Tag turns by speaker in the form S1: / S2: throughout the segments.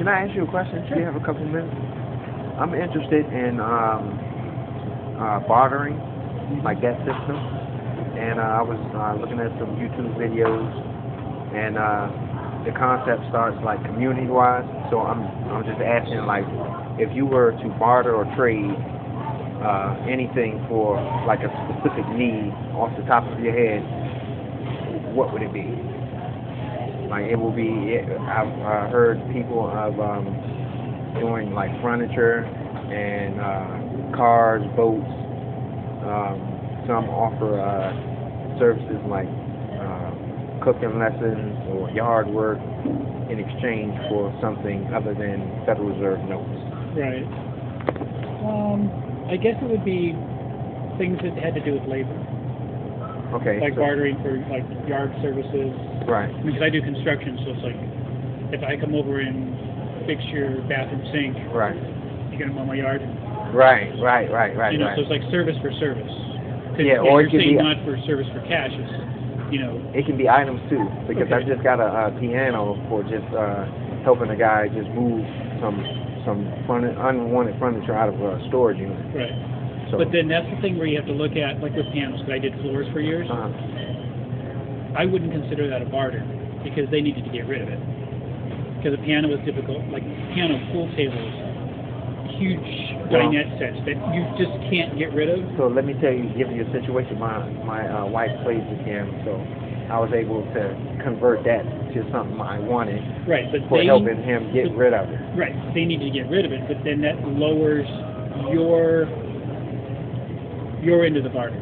S1: Can I ask you a question? Do you have a couple minutes? I'm interested in bartering, like that system. And I was looking at some YouTube videos, and the concept starts like community-wise. So I'm just asking, like, if you were to barter or trade anything for like a specific need off the top of your head, what would it be? Like it will be. I've heard people of doing like furniture and cars, boats. Some offer services like cooking lessons or yard work in exchange for something other than Federal Reserve notes.
S2: Right. I guess it would be things that had to do with labor.
S1: Okay.
S2: Like bartering for like yard services.
S1: Right.
S2: I mean, because I do construction, so it's like if I come over and fix your bathroom sink,
S1: right,
S2: you're gonna mow my yard.
S1: Right.
S2: You know,
S1: right.
S2: so it's like service for service.
S1: Yeah, or it
S2: you're
S1: could
S2: saying
S1: be
S2: not for service for cash. It's, you know.
S1: It can be items too, because
S2: okay.
S1: I just got a piano for just helping a guy just move some unwanted furniture out of a storage unit.
S2: Right.
S1: So,
S2: but then that's the thing where you have to look at, like with pianos, because I did floors for years. I wouldn't consider that a barter because they needed to get rid of it. Because a piano was difficult, like piano pool tables, huge dinette sets that you just can't get rid of.
S1: So let me give you a situation. My wife plays the piano, so I was able to convert that to something I wanted.
S2: Right, but
S1: for helping him get rid of it.
S2: Right, they need to get rid of it, but then that lowers your end of the barter.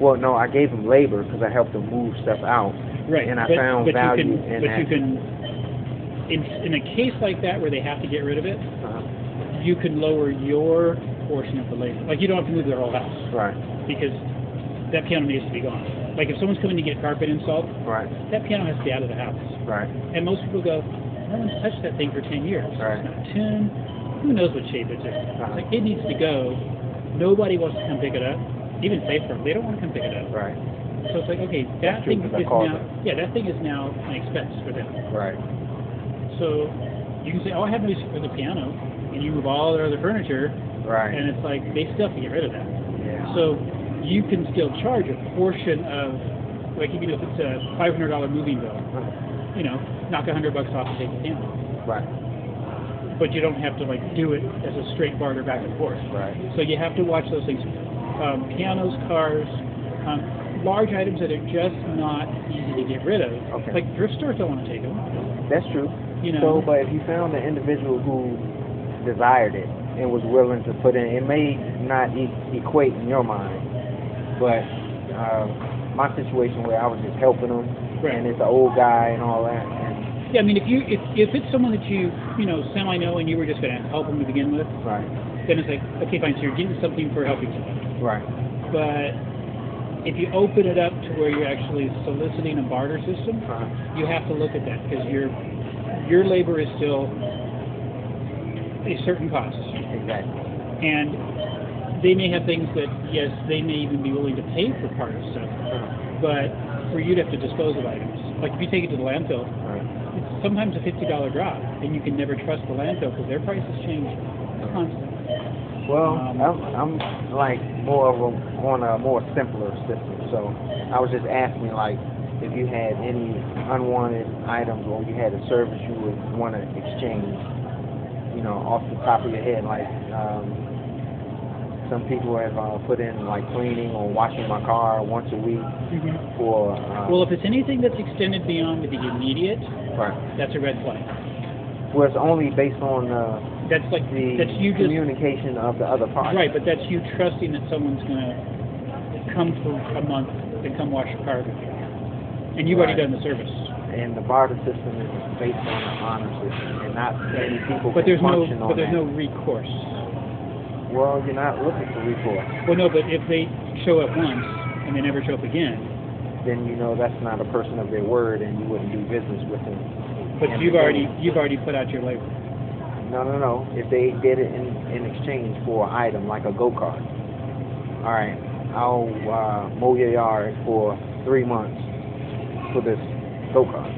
S1: Well, no, I gave him labor because I helped him move stuff out.
S2: Right,
S1: and I found value in that.
S2: But you can, in a case like that where they have to get rid of it, you can lower your portion of the labor. Like you don't have to move their whole house.
S1: Right.
S2: Because that piano needs to be gone. Like if someone's coming to get carpet installed,
S1: right,
S2: that piano has to be out of the house.
S1: Right.
S2: And most people go, no one's touched that thing for 10 years.
S1: Right.
S2: It's not tuned. Who knows what shape it's in? Like it needs to go. Nobody wants to come pick it up. Even safer, they don't want to come pick it up.
S1: Right.
S2: So it's like, okay, that thing is now, that thing is now an expense for them.
S1: Right.
S2: So you can say, oh, I have no use for the piano, and you move all their other furniture.
S1: Right.
S2: And it's like they still have to get rid of that.
S1: Yeah.
S2: So you can still charge a portion of, like if it's a $500 moving bill, you know, knock $100 off and take the piano.
S1: Right.
S2: But you don't have to like do it as a straight barter back and forth.
S1: Right.
S2: So you have to watch those things. Pianos, cars, large items that are just not easy to get rid of.
S1: Okay.
S2: Like thrift stores don't want to take them.
S1: That's true.
S2: You know.
S1: So, but if you found an individual who desired it and was willing to put in, it may not equate in your mind, but my situation where I was just helping him,
S2: right,
S1: and it's an old guy and all that. And
S2: yeah, I mean, if it's someone that you know semi know and you were just going to help them to begin with,
S1: right,
S2: then it's like, okay, fine, so you're getting something for helping somebody.
S1: Right.
S2: But if you open it up to where you're actually soliciting a barter system, you have to look at that because your labor is still a certain cost.
S1: Exactly.
S2: And they may have things that, yes, they may even be willing to pay for part of stuff, but for you to have to dispose of items. Like if you take it to the landfill, it's sometimes a $50 drop, and you can never trust the landfill because their prices change constantly.
S1: Well, I'm like on a more simpler system, so I was just asking, like, if you had any unwanted items or you had a service you would want to exchange, you know, off the top of your head, like some people have put in like cleaning or washing my car once a week for.
S2: Well, if it's anything that's extended beyond the immediate,
S1: right,
S2: that's a red flag.
S1: Well, it's only based on.
S2: That's like
S1: the communication of the other party.
S2: Right, but that's you trusting that someone's going to come for a month and come wash your car with you. And you've already done the service. And
S1: the barter system is based on an honor system, and not many people
S2: but
S1: can function on that.
S2: But there's no recourse.
S1: Well, you're not looking for recourse.
S2: Well, no, but if they show up once and they never show up again,
S1: then you know that's not a person of their word, and you wouldn't do business with them.
S2: But you've already put out your labor.
S1: No. If they did it in exchange for an item like a go-kart, all right, I'll mow your yard for 3 months for this go-kart.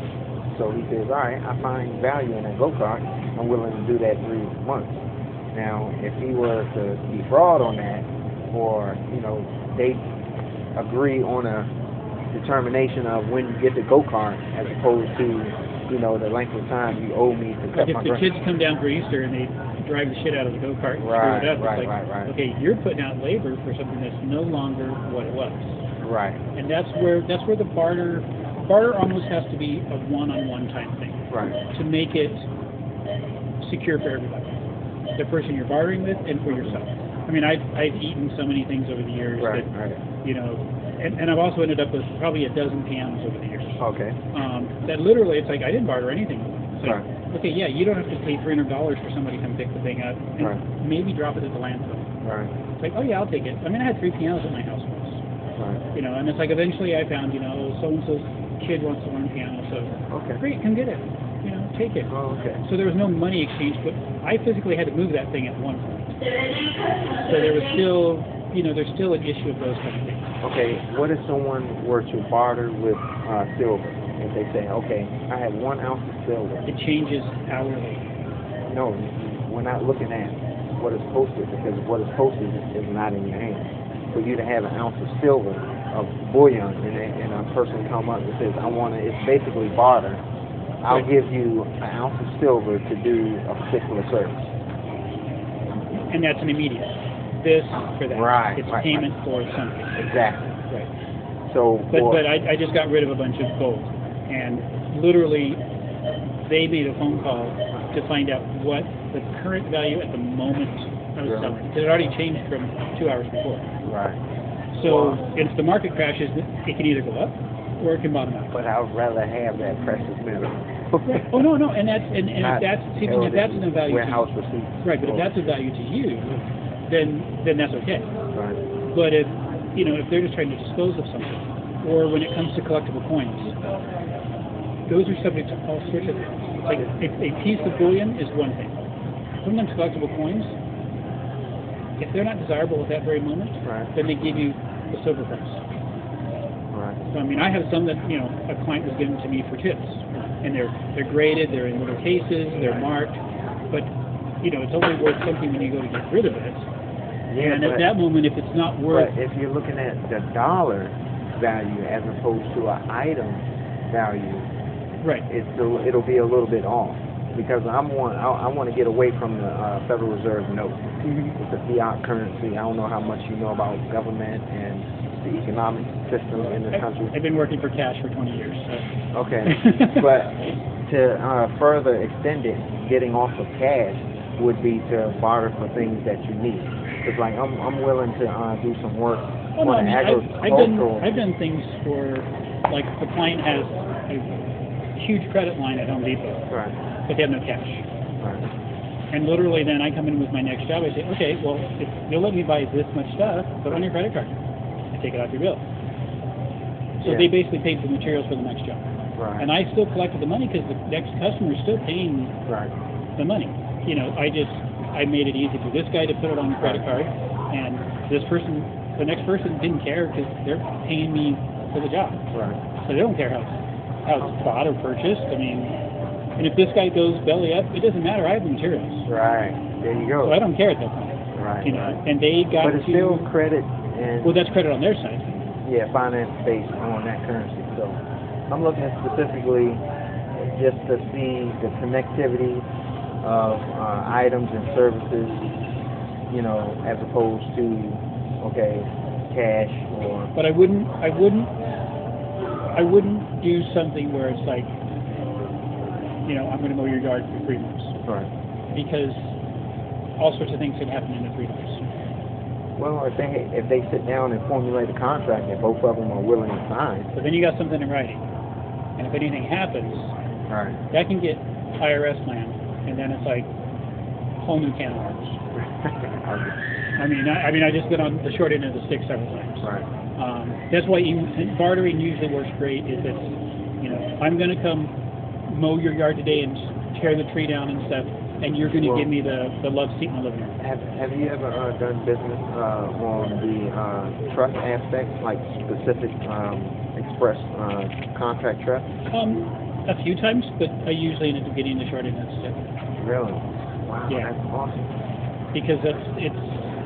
S1: So he says, all right, I find value in that go-kart. I'm willing to do that 3 months. Now, if he were to defraud on that, or they agree on a determination of when you get the go-kart as opposed to the length of time you owe me to cut
S2: Like
S1: my
S2: if the
S1: grass.
S2: kids come down for Easter and they drive the shit out of the go-kart and screw it up, it's like, okay, you're putting out labor for something that's no longer what it was.
S1: Right.
S2: And that's where the barter almost has to be a one-on-one type thing.
S1: Right.
S2: To make it secure for everybody. The person you're bartering with and for yourself. I mean, I've eaten so many things over the years that, and I've also ended up with probably a dozen pianos over the years.
S1: Okay.
S2: That literally, it's like, I didn't barter anything with them. It's like,
S1: Right.
S2: okay, yeah, you don't have to pay $300 for somebody to come pick the thing up and maybe drop it at the landfill.
S1: Right.
S2: It's like, oh yeah, I'll take it. I mean, I had 3 pianos at my house once.
S1: Right.
S2: And it's like eventually I found, so-and-so's kid wants to learn piano, so great, come get it. Take it.
S1: Oh, okay.
S2: So there was no money exchange, but I physically had to move that thing at one point. So there was still, there's still an issue of those kind of things.
S1: Okay, what if someone were to barter with silver? If they say, okay, I have 1 ounce of silver.
S2: It changes hourly.
S1: No, we're not looking at what is posted, because what is posted is not in your hand. For you to have 1 ounce of silver, of bullion, and a person come up and says, it's basically barter. I'll give you 1 ounce of silver to do a particular service.
S2: And that's an immediate. This for that.
S1: Right.
S2: It's payment for something.
S1: Exactly.
S2: Right.
S1: So.
S2: But I just got rid of a bunch of gold, and literally they made a phone call to find out what the current value at the moment I was selling. Because it already changed from 2 hours before.
S1: Right.
S2: So if the market crashes, it can either go up or it can bottom out.
S1: But I would rather have that precious metal.
S2: Right. Oh no, and that's and if that's an value
S1: warehouse receipts.
S2: Right, but if that's a value to you, then that's okay.
S1: Right.
S2: But if if they're just trying to dispose of something, or when it comes to collectible coins, those are subject to all sorts of things. Like a piece of bullion is one thing. Sometimes collectible coins, if they're not desirable at that very moment, then they give you the silver price.
S1: Right.
S2: So I mean, I have some that a client was giving to me for tips, and they're graded, they're in little cases, they're marked, but it's only worth something when you go to get rid of it.
S1: Yeah,
S2: and at that moment, if it's not worth,
S1: but if you're looking at the dollar value as opposed to an item value,
S2: right,
S1: it'll be a little bit off, because I want to get away from the Federal Reserve note. It's a fiat currency. I don't know how much you know about government and the economic system in this country.
S2: I've been working for cash for 20 years. So.
S1: Okay, but to further extend it, getting off of cash would be to barter for things that you need. It's like I'm willing to do some work on agricultural.
S2: I've done things for, like, the client has a huge credit line at Home Depot, but they have no cash. And literally then I come in with my next job, I say, okay, well, if you'll let me buy this much stuff, put it on your credit card. I take it off your bill. So they basically paid for materials for the next job. And I still collected the money because the next customer is still paying the money. I made it easy for this guy to put it on the credit card, and the next person didn't care because they're paying me for the job. So they don't care how it's bought or purchased. I mean, and if this guy goes belly up, it doesn't matter. I have the materials.
S1: There you go.
S2: So I don't care at that point. And they got
S1: But it's still credit.
S2: Well, that's credit on their side.
S1: Yeah, finance based on that currency. So I'm looking specifically just to see the connectivity of items and services, as opposed to cash or.
S2: But I wouldn't do something where it's like, I'm going to mow your yard for 3 months. Because all sorts of things can happen in the 3 months.
S1: Well, if they sit down and formulate a contract and both of them are willing to sign.
S2: But then you got something in writing, and if anything happens, that can get IRS land, and then it's like a whole new can of worms. I mean, I just been on the short end of the stick several times. That's why bartering usually works great. If it's, I'm going to come mow your yard today and tear the tree down and stuff, and you're going to give me the love seat in the living room.
S1: Have you ever done business on the trust aspect, like specific express contract trust?
S2: A few times, but I usually end up getting the short end of the stick.
S1: Really? Wow,
S2: Yeah.
S1: that's awesome.
S2: Because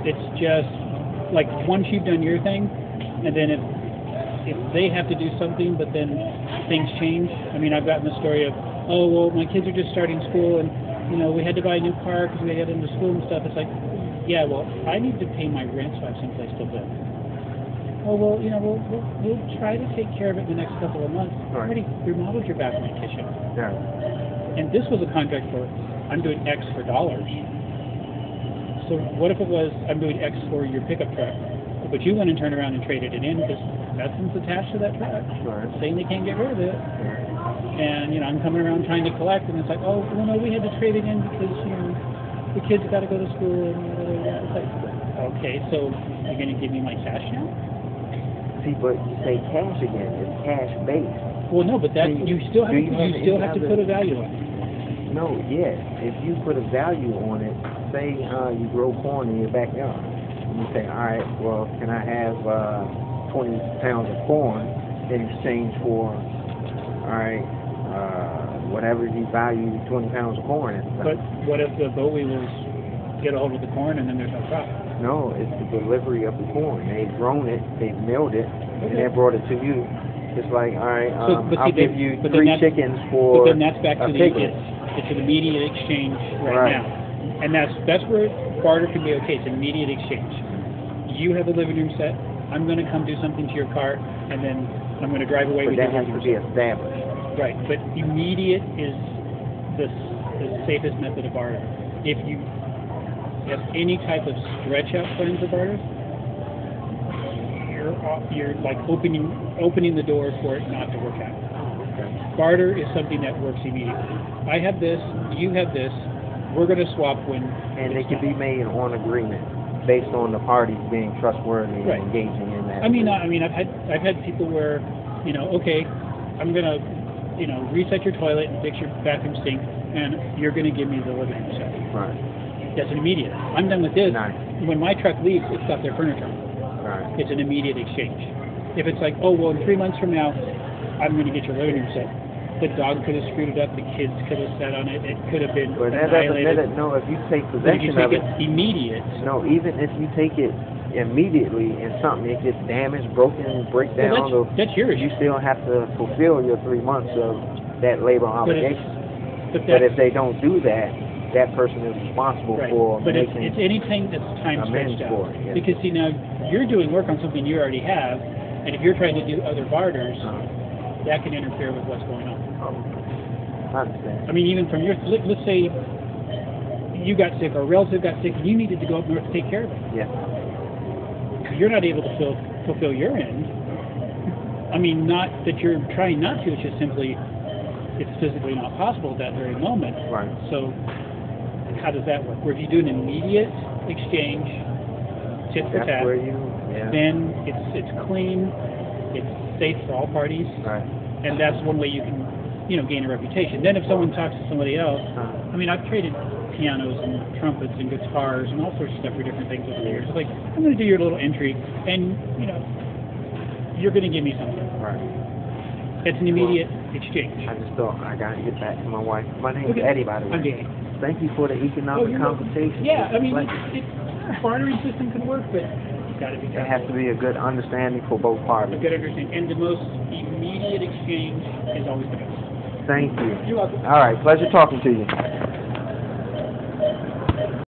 S2: it's just like once you've done your thing, and then if they have to do something, but then things change. I mean, I've gotten the story of, oh well, my kids are just starting school, and we had to buy a new car because we had them to school and stuff. It's like, yeah, well, I need to pay my rent, so I have someplace to live. Oh well, we'll try to take care of it in the next couple of months.
S1: Right.
S2: Already remodeled your bathroom and kitchen.
S1: Yeah.
S2: And this was a contract for, I'm doing X for dollars. So what if it was, I'm doing X for your pickup truck, but you went and turned around and traded it in because nothing's attached to that truck,
S1: Right.
S2: saying they can't get rid of it.
S1: Yeah.
S2: And, I'm coming around trying to collect, and it's like, oh, well, no, we had to trade it in because, the kids got to go to school, and it's like, okay, so you're going to give me my cash now?
S1: See, but you say cash again. It's cash based.
S2: Well, no, but that, you still have, to put a value on it.
S1: No, yes. If you put a value on it, say you grow corn in your backyard, and you say, all right, well, can I have 20 pounds of corn in exchange for, all right, whatever you value 20 pounds of corn at.
S2: But what if the boll weevils get a hold of the corn and then there's no crop?
S1: No, it's the delivery of the corn. They've grown it, they've milled it, and they brought it to you. It's like, all right, I'll give you 3 chickens for
S2: But then that's back to
S1: a
S2: the
S1: picnic.
S2: it's an immediate exchange right now. And that's where barter can be okay. It's an immediate exchange. You have a living room set. I'm going to come do something to your cart, and then I'm going to drive away
S1: But
S2: with
S1: that
S2: your
S1: has to
S2: living
S1: be
S2: room set.
S1: established.
S2: Right, but immediate is the safest method of barter. If you have any type of stretch out plans of barter, you're like opening the door for it not to work out.
S1: Okay.
S2: Barter is something that works immediately. I have this, you have this, we're going to swap when.
S1: And they can be made on agreement based on the parties being trustworthy
S2: Right.
S1: and engaging in that.
S2: I've had people where, okay, I'm going to, reset your toilet and fix your bathroom sink, and you're going to give me the living room set.
S1: Right.
S2: That's an immediate. I'm done with this.
S1: Nice.
S2: When my truck leaves, it's got their furniture.
S1: Right.
S2: It's an immediate exchange. If it's like, oh, well, in 3 months from now, I'm going to get your living room set. The dog could have screwed it up. The kids could have sat on it. It could have been
S1: But that
S2: annihilated.
S1: no, if you take
S2: But if you
S1: possession
S2: take
S1: of
S2: it immediate,
S1: no, even if you take it immediately and something, it gets damaged, broken, break down,
S2: well, that's yours.
S1: you still have to fulfill your 3 months of that labor obligation. But if they don't do that, that person is responsible
S2: right.
S1: for
S2: But
S1: making
S2: it's anything that's time
S1: amends
S2: stretched out.
S1: for it. Yeah.
S2: Because see, now you're doing work on something you already have, and if you're trying to do other barters, that can interfere with what's going on.
S1: I understand.
S2: I mean, even from your, let's say you got sick or a relative got sick and you needed to go up north to take care of it.
S1: Yeah.
S2: You're not able to fulfill your end. I mean, not that you're trying not to, it's just simply, it's physically not possible at that very moment.
S1: Right.
S2: So how does that work? Where if you do an immediate exchange, tit for tat, then it's clean, it's safe for all parties,
S1: right.
S2: and that's one way you can, gain a reputation. Then if someone talks to somebody else, I mean, I've traded pianos and trumpets and guitars and all sorts of stuff for different things over the years. It's like, I'm going to do your little entry, and, you're going to give me something.
S1: Right.
S2: It's an immediate exchange.
S1: I just thought I got to get back to my wife. My name's Eddie, by the way.
S2: I'm Danny.
S1: Thank you for the economic conversation.
S2: Yeah, I mean, the bartering system can work, but it's got to be.
S1: It has to be a good understanding for both parties.
S2: A good understanding, and the most immediate exchange is always the best.
S1: Thank you.
S2: You're welcome.
S1: All right, pleasure talking to you.